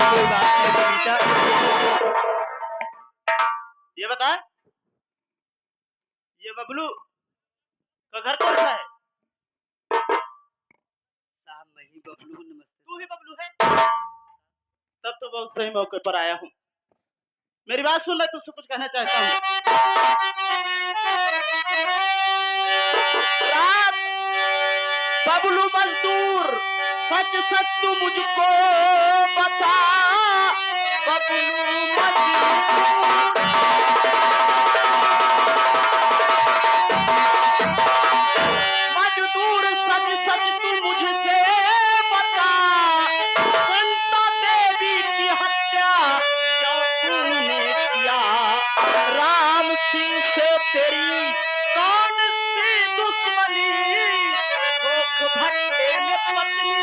कोई बात नहीं बबीता। ये बता, ये बबलू का घर कौन सा है? साहब मैं ही बबलू हूँ, नमस्ते। तू ही बबलू है? तब तो बहुत सही मौके पर आया हूँ। मेरी बात सुन, मैं तुझसे कुछ कहना चाहता हूँ। रात बबलू मजदूर, सच सच तू मुझको बता। बबलू मजदूर, मजदूर सच सच तू मुझसे बता। संता देवी की हत्या क्यों तूने किया? राम सिंह से तेरी कौन सी दुश्मनी? भूख भट्टे में पत्नी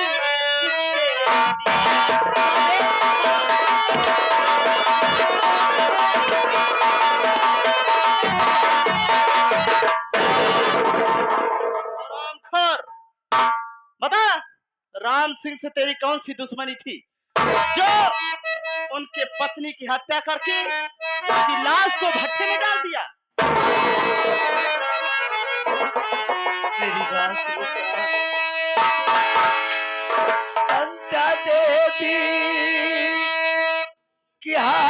किससे रामखोर, बता, राम सिंह से तेरी कौन सी दुश्मनी थी जो उनके पत्नी की हत्या करके उसकी लाश को भट्टे में डाल दिया? मेरी बात सुनो संता देवी की हत्या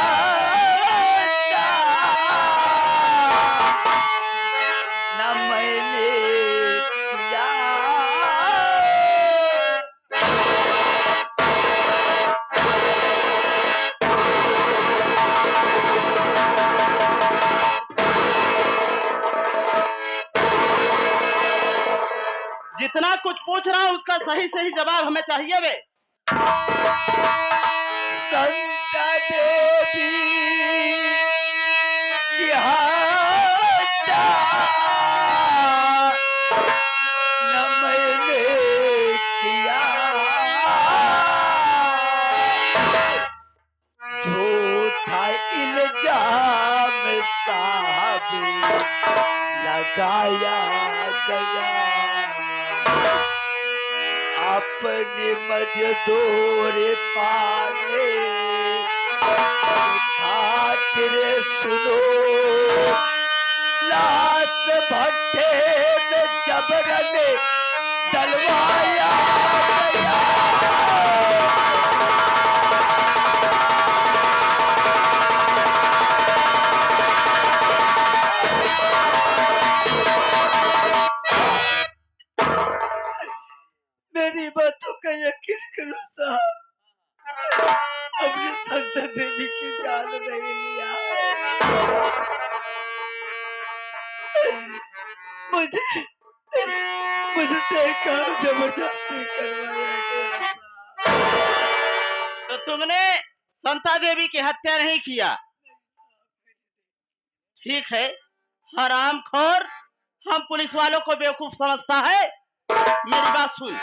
न मैंने किया। जितना कुछ पूछ रहा हूँ उसका सही सही जवाब हमें चाहिए बे। संता देवी की हत्या न मैंने किया। झूठा इल्जाम साहब लगाया गया। अपने मजदूर पाने खातिर सुनो, लाश भट्टे में जबरन डलवाया गया। मेरी बातों का यकीन करो साहब, हमने संता देवी की जान नहीं लिया है। मुझे मुझसे काम जबरदस्ती करवाया गया। तो तुमने संता देवी की हत्या नहीं किया? ठीक है, हरामखोर, हम पुलिस वालों को बेवकूफ समझता है। मेरी बात सुन,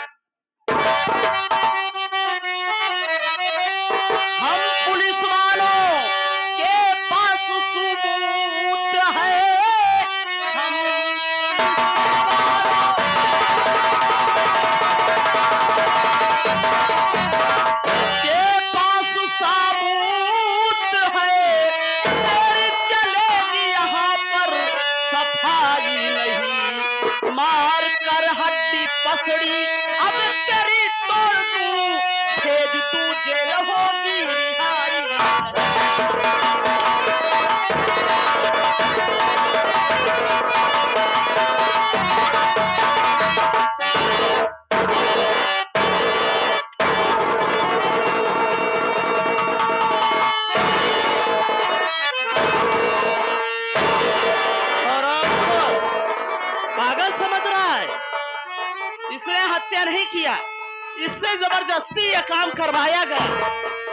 हम पुलिस वालों के पास सबूत है। हम के पास सबूत है। तेरी चलेगी यहाँ पर सफाई नहीं। मार कर हड्डी पसड़ी अब तेरी तोड़ दूं। भेज तू जेल होगी रिहाई नहीं। और आपको पागल समझ रहा है? इसने हत्या नहीं किया, इससे जबरदस्ती यह काम करवाया गया।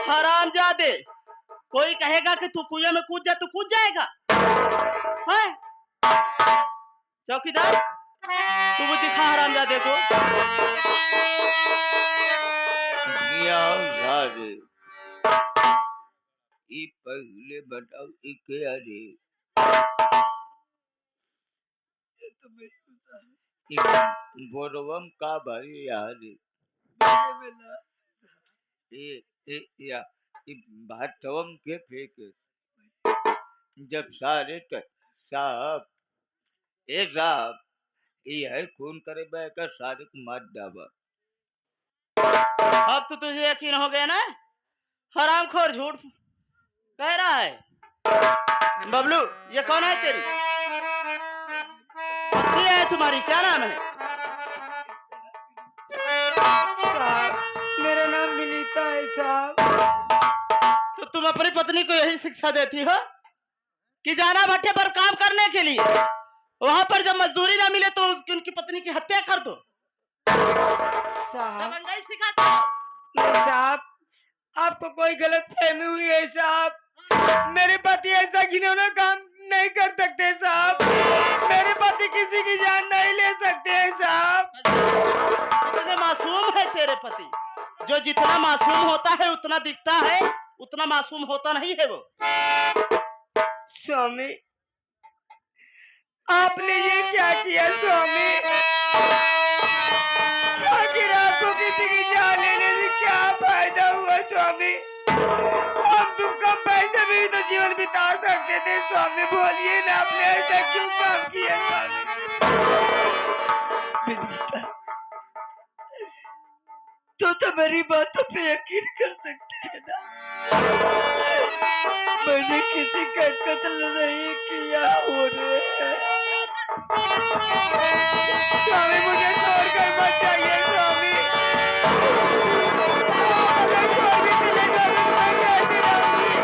हरामजादे, कोई कहेगा कि तू कुएं में कूद जा, तू कूद जाएगा? है? चौकीदार, तू वो दिखा हरामजादे को। ये पहले बताओ ये क्या रे? ये तो मैं सुना है। ये बोरवम का भाई यार ये ये या भातवम के फेंके जब सारे साहब ए साहब ये है खून करे बैकर सारे को मार डाबा। अब तो तुझे यकीन हो गया ना, हरामखोर झूठ कह रहा है। बबलू, ये कौन है तेरी पत्नी है तुम्हारी, क्या नाम है? साहब मेरा नाम विनीता है साहब। तो तुम अपनी पत्नी को यही शिक्षा देती हो कि जाना भट्टे पर काम करने के लिए, वहां पर जब मजदूरी ना मिले तो उनकी पत्नी की हत्या कर दो। साहब दबंगाई सिखाते हो? नहीं साहब, आपको कोई गलत फहमी हुई है साहब। मेरे पति ऐसा घिनौना काम नहीं कर सकते साहब। मेरे पति किसी की जान नहीं ले सकते हैं साहब। इतने मासूम है तेरे पति, जो जितना मासूम होता है उतना दिखता है, उतना मासूम होता नहीं है वो। स्वामी आपने ये क्या किया स्वामी? आखिर आपको किसी की जान लेने से क्या फायदा हुआ स्वामी? हम तुम कम पैसे में ही तो जीवन बिता सकते थे स्वामी। बोलिए ना, आपने ऐसा क्यों काम किया स्वामी? तो मेरी बातों पे यकीन कर सकते हैं ना? मैंने किसी का कत्ल नहीं किया और स्वामी मुझे छोड़कर मत जाइए स्वामी। मैं कोई भी चलेगा तो मैं कैसे रहूंगी?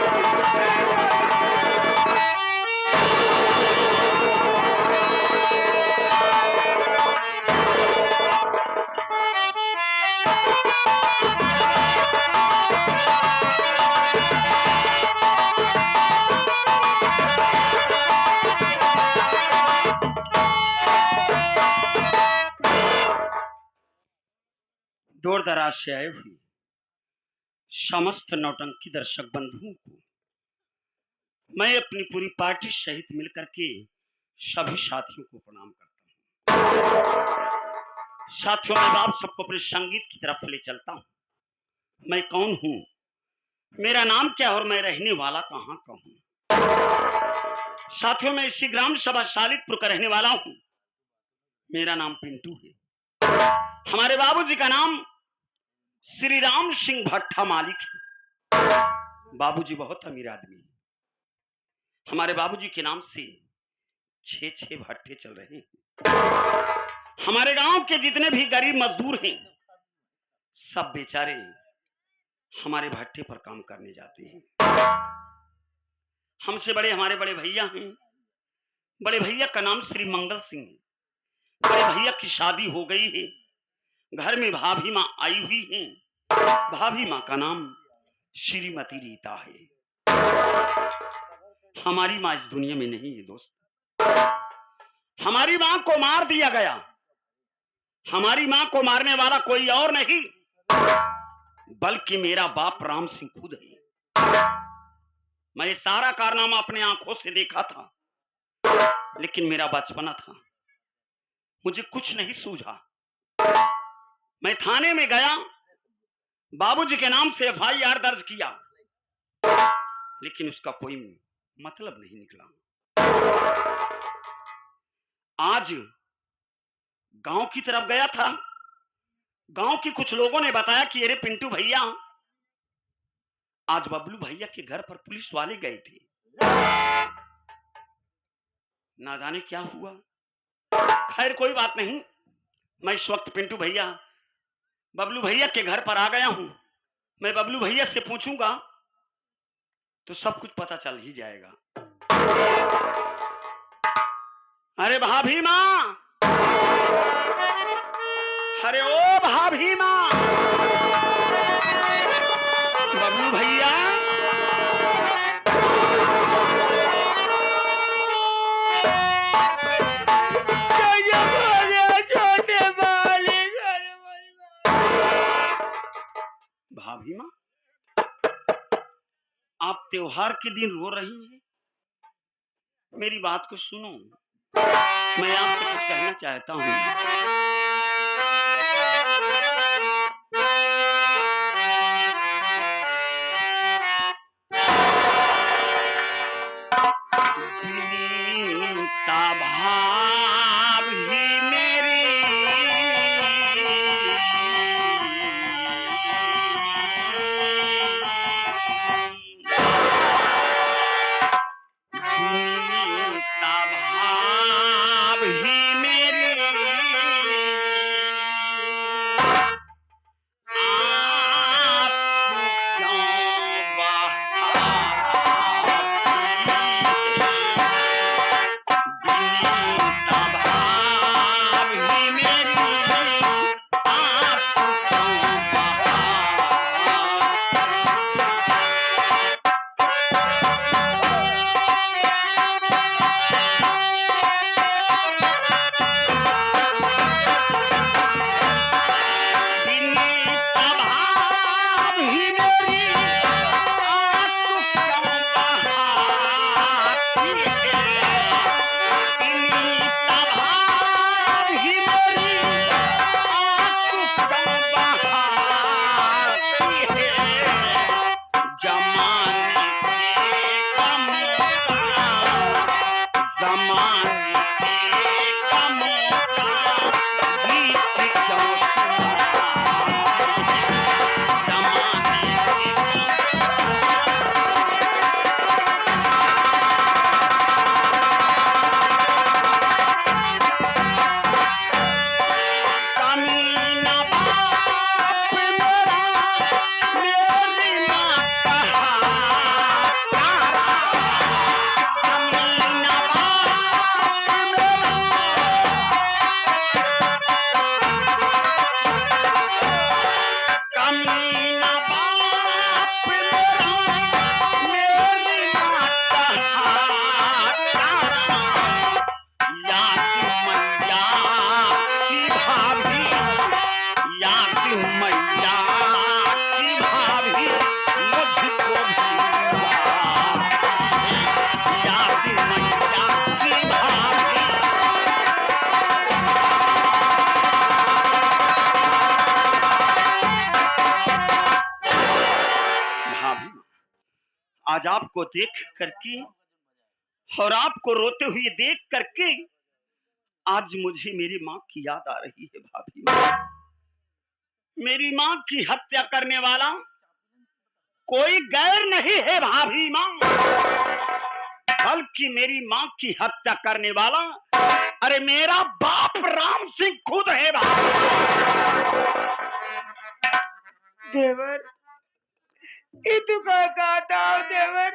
दूर दराज से आए हुए समस्त नौटंकी दर्शक बंधुओं को मैं अपनी पूरी पार्टी सहित मिलकर के सभी साथियों को प्रणाम करता हूँ। साथियों, मैं आप सबको अपने संगीत की तरफ ले चलता हूँ। मैं कौन हूँ, मेरा नाम क्या और मैं रहने वाला कहाँ का हूँ। साथियों, मैं इसी ग्राम सभा शालिकपुर का रहने वाला हूँ। मेरा नाम पिंटू है। हमारे बाबूजी का नाम श्री राम सिंह भट्टा मालिक है। बाबूजी बहुत अमीर आदमी है। हमारे बाबूजी के नाम से 6 भट्टे चल रहे हैं। हमारे गांव के जितने भी गरीब मजदूर हैं, सब बेचारे हमारे भट्टे पर काम करने जाते हैं। हमसे बड़े हमारे बड़े भैया हैं। बड़े भैया का नाम श्री मंगल सिंह है। बड़े भैया की शादी हो गई है। घर में भाभी माँ आई हुई हैं। भाभी माँ का नाम श्रीमती रीता है। हमारी माँ इस दुनिया में नहीं है दोस्त। हमारी माँ को मार दिया गया। हमारी माँ को मारने वाला कोई और नहीं बल्कि मेरा बाप राम सिंह खुद है। मैं ये सारा कारनामा अपने आंखों से देखा था, लेकिन मेरा बचपना था, मुझे कुछ नहीं सूझा। मैं थाने में गया, बाबूजी के नाम से FIR दर्ज किया, लेकिन उसका कोई मतलब नहीं निकला। आज गांव की तरफ गया था। गांव के कुछ लोगों ने बताया कि अरे पिंटू भैया, आज बबलू भैया के घर पर पुलिस वाले गए थे। ना जाने क्या हुआ। खैर कोई बात नहीं। मैं इस वक्त पिंटू भैया बबलू भैया के घर पर आ गया हूं। मैं बबलू भैया से पूछूंगा तो सब कुछ पता चल ही जाएगा। अरे भाभी माँ, अरे ओ भाभी माँ, बबलू भैया, छोटे मालिक। भाभी माँ, आप त्योहार के दिन रो रही हैं। मेरी बात को सुनो, मैं आपसे कुछ कहना चाहता हूँ। आज आपको देख करके और आपको रोते हुए देख करके आज मुझे मेरी माँ की याद आ रही है भाभी। मेरी माँ की हत्या करने वाला कोई गैर नहीं है भाभी माँ, बल्कि मेरी माँ की हत्या करने वाला अरे मेरा बाप राम सिंह खुद है भाभी। देवर ये तू कहता देवर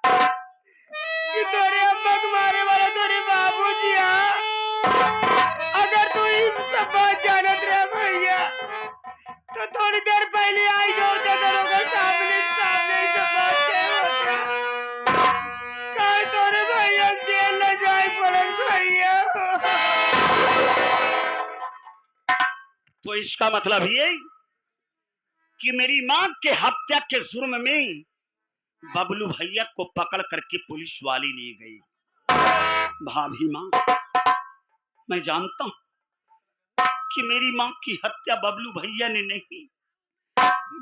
कि तोरे अम्मा को मारे वाला तोरे बाबूजी अगर तू इन सब बात जानत रहे भैया तो थोड़ी देर पहले आई जाओ दरोगा सामने सामने ही सब बात क्या होता काय तोरे भैया जेल न जाए पड़न भैया। तो इसका मतलब ये कि मेरी माँ के हत्या के जुर्म में बबलू भैया को पकड़ करके पुलिस वाली ले गई। भाभी माँ, मैं जानता हूं कि मेरी माँ की हत्या बबलू भैया ने नहीं,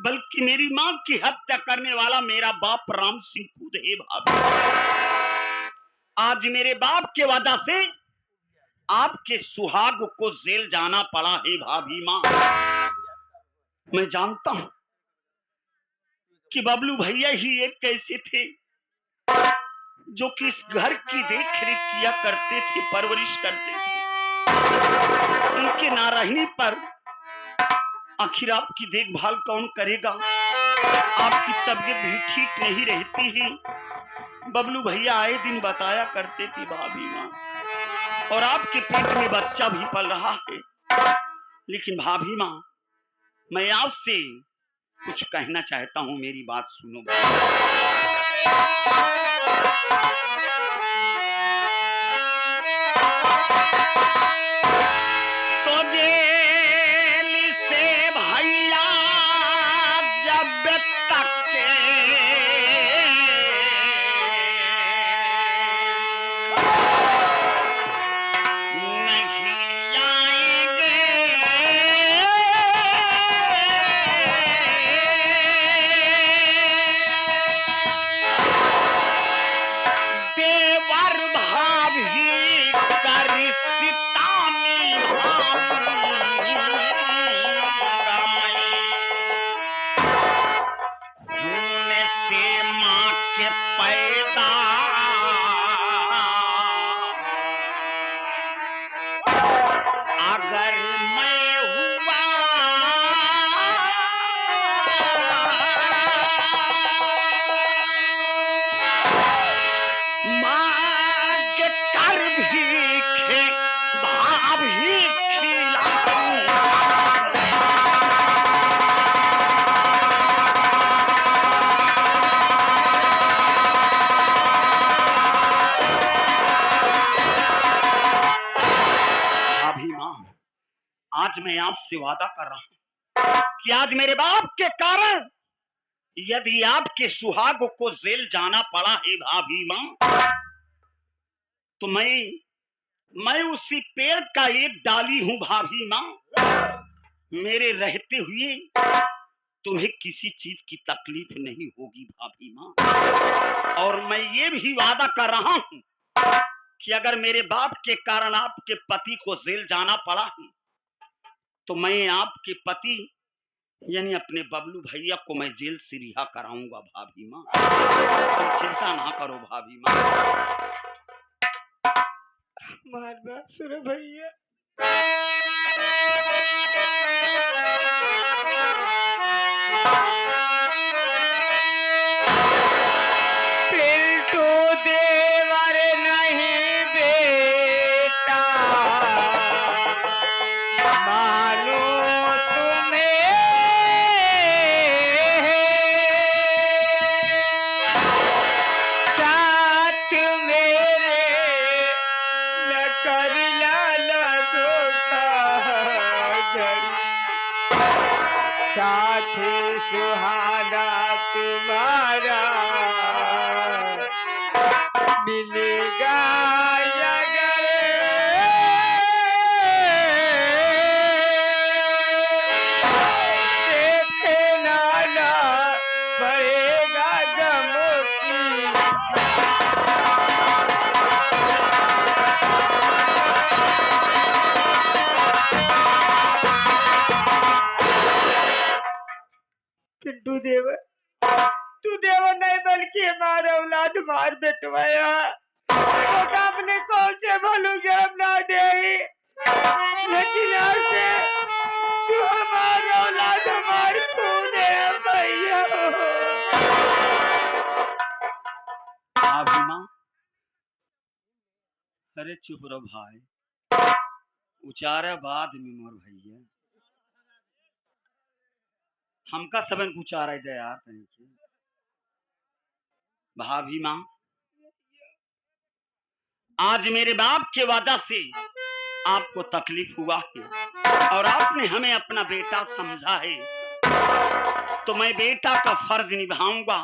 बल्कि मेरी माँ की हत्या करने वाला मेरा बाप राम सिंह खुद है भाभी। आज मेरे बाप के वजह से आपके सुहाग को जेल जाना पड़ा है भाभी माँ। मैं जानता हूं कि बबलू भैया ही एक ऐसे थे जो कि इस घर की देख रेख किया करते थे, परवरिश करते थे। उनके ना रहने पर आखिर आपकी देखभाल कौन करेगा? आपकी तबीयत भी ठीक नहीं रहती है। बबलू भैया आए दिन बताया करते थे भाभी माँ, और आपके पेट में बच्चा भी पल रहा है। लेकिन भाभी माँ, मैं आपसे कुछ कहना चाहता हूँ, मेरी बात सुनो। तो जेल से भैया जब तक नहीं आएंगे देवर भाभी का रिश्ता खून से माँ के पैदा अगर मैं हुआ मांग कर भी भाभी खिलाऊंगा। भाभी माँ, आज मैं आपसे वादा कर रहा हूं कि आज मेरे बाप के कारण यदि आपके सुहाग को जेल जाना पड़ा है भाभी माँ, तो मैं उसी पेड़ का एक डाली हूं भाभी माँ। मेरे रहते हुए तुम्हें किसी चीज की तकलीफ नहीं होगी भाभी माँ। और मैं ये भी वादा कर रहा हूं कि अगर मेरे बाप के कारण आपके पति को जेल जाना पड़ा है, तो मैं आपके पति यानी अपने बबलू भैया को मैं जेल से रिहा कराऊंगा भाभी माँ। तुम चिंता ना करो भाभी माँ। मार बात सुनो भैया। पिंटू देवर नहीं बेटा मानो तुम्हें साथ मेरे न कर लाला धोखाधड़ी साथ सुहाना तुम्हारा मिलेगा अगर देखना ना पड़ेगा गम की बल्कि हमारा औलाद मार बेटवाया। वो तो अपने कौन से भलू जब ना दे, लेकिन आज से तू हमारा औलाद हमार खून है भैया। हाँ भीमा, अरे चुप रहो भाई, उचारे बाद में मोर भैया हमका सबन उचारे दे यार तनिक। भाभी माँ, आज मेरे बाप के वजह से आपको तकलीफ हुआ है और आपने हमें अपना बेटा समझा है, तो मैं बेटा का फर्ज निभाऊंगा।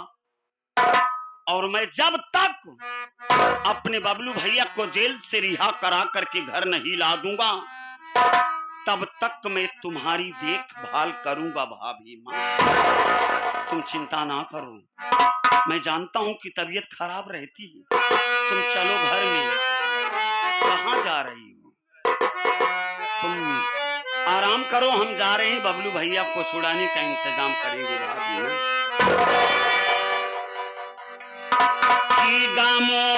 और मैं जब तक अपने बबलू भैया को जेल से रिहा करा करके घर नहीं ला दूंगा, तब तक मैं तुम्हारी देखभाल करूंगा। भाभी माँ, तुम चिंता ना करो। मैं जानता हूं कि तबीयत खराब रहती है, तुम चलो घर में। कहाँ जा रही हो? तुम आराम करो, हम जा रहे हैं, बबलू भैया को छुड़ाने का इंतजाम करेंगे। भाभी माँ, गामो